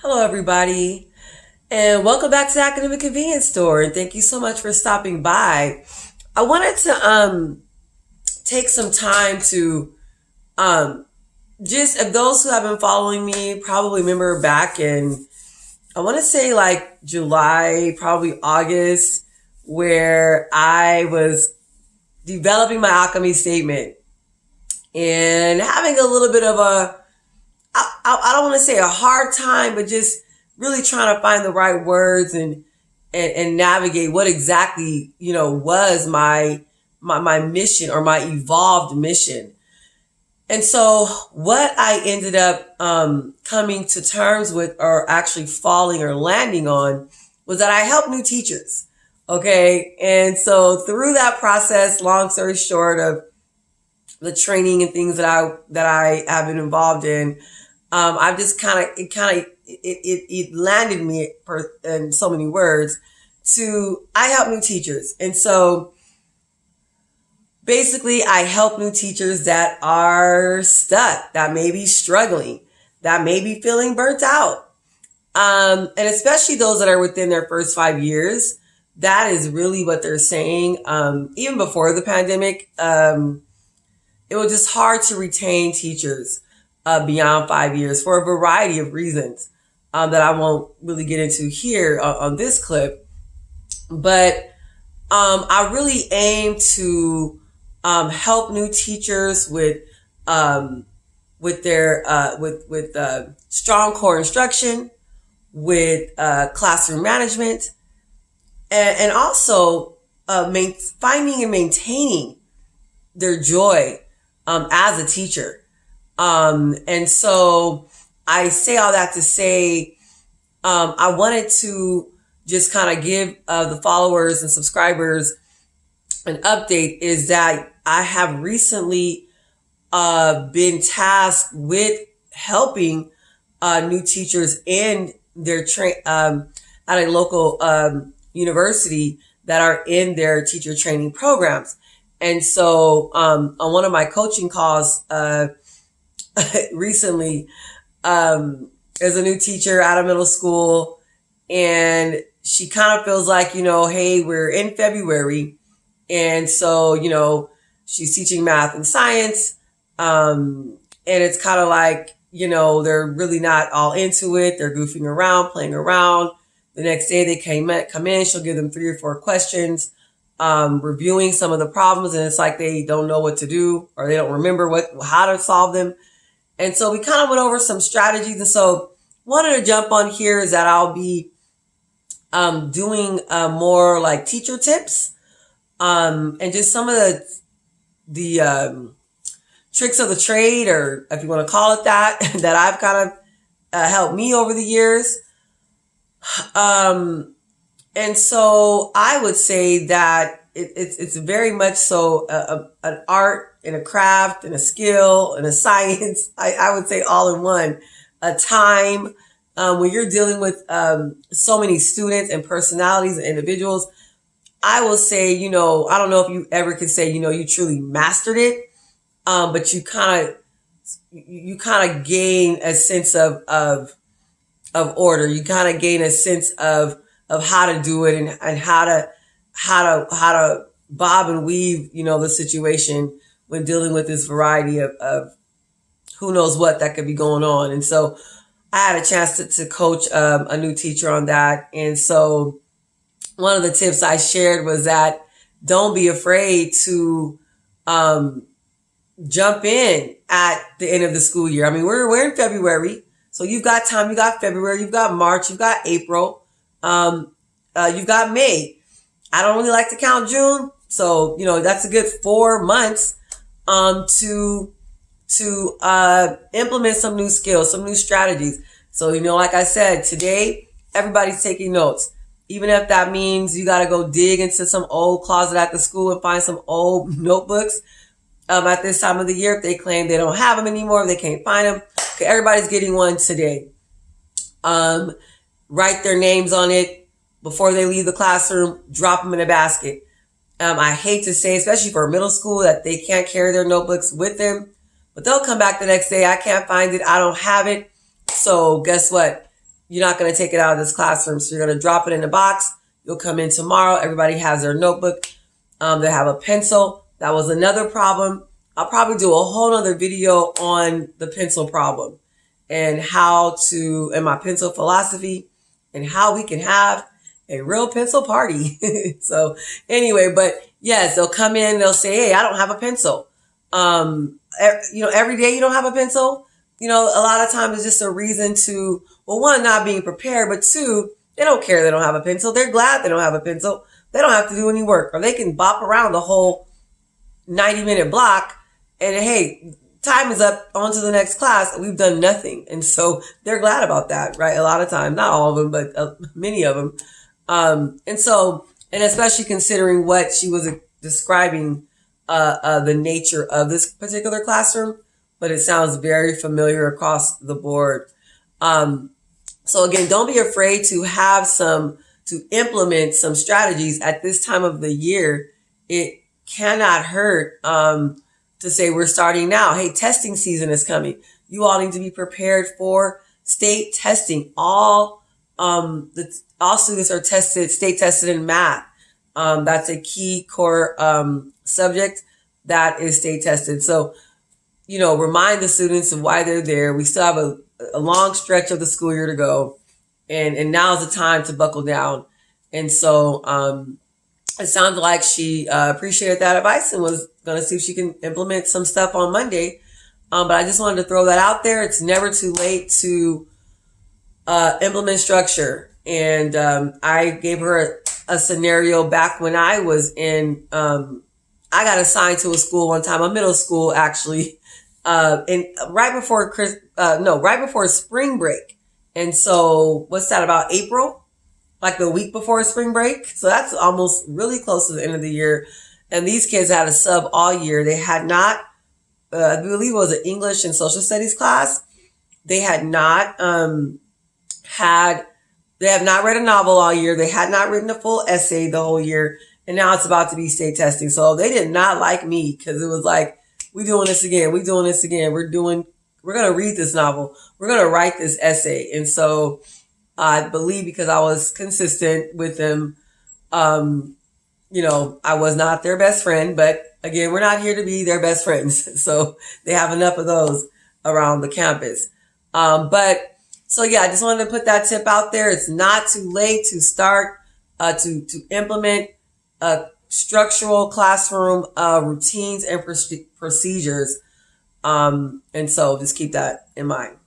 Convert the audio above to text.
Hello, everybody, and welcome back to the Academic Convenience Store. And thank you so much for stopping by. I wanted to take some time to just, if those who have been following me probably remember back in, I want to say like July, probably August, where I was developing my alchemy statement and having a little bit of I don't want to say a hard time, but just really trying to find the right words and navigate what exactly, was my mission or my evolved mission. And so what I ended up coming to terms with, or actually falling or landing on, was that I help new teachers. Okay. And so through that process, long story short of the training and things that I have been involved in, I've just it landed me in so many words to, I help new teachers. And so basically I help new teachers that are stuck, that may be struggling, that may be feeling burnt out. And especially those that are within their first 5 years, that is really what they're saying. Even before the pandemic, it was just hard to retain teachers beyond 5 years for a variety of reasons that I won't really get into here on this clip. But I really aim to help new teachers with their strong core instruction, with classroom management, and also finding and maintaining their joy as a teacher. And so I say all that to say, I wanted to just kind of give the followers and subscribers an update, is that I have recently been tasked with helping new teachers in their at a local university that are in their teacher training programs. And so on one of my coaching calls recently, as a new teacher out of middle school, and she kind of feels like, hey, we're in February. And so, she's teaching math and science. And it's kind of like, they're really not all into it. They're goofing around, playing around. The next day they come in, she'll give them 3 or 4 questions, reviewing some of the problems. And it's like they don't know what to do, or they don't remember how to solve them. And so we kind of went over some strategies. And so wanted to jump on here is that I'll be doing more like teacher tips and just some of the tricks of the trade, or if you want to call it that, that I've kind of helped me over the years. And so I would say that it's very much so an art and a craft and a skill and a science. I would say all in one. A time when you're dealing with so many students and personalities and individuals, I will say, I don't know if you ever can say, you truly mastered it, but you kind of gain a sense of order. You kind of gain a sense of how to do it and how to bob and weave, the situation when dealing with this variety of who knows what that could be going on. And so I had a chance to coach a new teacher on that. And so one of the tips I shared was that don't be afraid to jump in at the end of the school year. I mean, we're in February, so you've got time. You got February, you've got March, you've got April, you've got May. I don't really like to count June, so that's a good 4 months to implement some new skills, some new strategies. So, like I said, today, everybody's taking notes. Even if that means you got to go dig into some old closet at the school and find some old notebooks at this time of the year. If they claim they don't have them anymore, if they can't find them, okay, everybody's getting one today. Write their names on it before they leave the classroom, drop them in a basket. I hate to say, especially for middle school, that they can't carry their notebooks with them, but they'll come back the next day. I can't find it. I don't have it. So guess what? you're not going to take it out of this classroom. So you're going to drop it in a box. You'll come in tomorrow. Everybody has their notebook. They have a pencil. That was another problem. I'll probably do a whole nother video on the pencil problem and and my pencil philosophy and how we can have a real pencil party. So anyway, but yes, they'll come in, they'll say, hey, I don't have a pencil. Every day you don't have a pencil. A lot of times it's just a reason to, well, one, not being prepared, but two, they don't care they don't have a pencil. They're glad they don't have a pencil. They don't have to do any work, or they can bop around the whole 90-minute block and, hey, time is up, on to the next class. We've done nothing. And so they're glad about that, right? A lot of times, not all of them, but many of them. And especially considering what she was describing, the nature of this particular classroom, but it sounds very familiar across the board. So again, don't be afraid to implement some strategies at this time of the year. It cannot hurt, to say we're starting now. Hey, testing season is coming. You all need to be prepared for state testing. All students are state tested in math. That's a key core, subject that is state tested. So, remind the students of why they're there. We still have a long stretch of the school year to go. And now's the time to buckle down. And so, it sounds like she appreciated that advice and was going to see if she can implement some stuff on Monday. But I just wanted to throw that out there. It's never too late to implement structure. And I gave her a scenario back when I was I got assigned to a school one time, a middle school actually, right before spring break. And so what's that, about April? Like the week before spring break. So that's almost really close to the end of the year. And these kids had a sub all year. They had not, I believe it was an English and social studies class. They had not, they have not read a novel all year. They had not written a full essay the whole year. And now it's about to be state testing. So they did not like me because it was like, we're doing this again. We're doing this again. We're going to read this novel. We're going to write this essay. And so I believe because I was consistent with them, I was not their best friend, but again, we're not here to be their best friends. So they have enough of those around the campus. So yeah, I just wanted to put that tip out there. It's not too late to start, to implement, structural classroom, routines and procedures. And so just keep that in mind.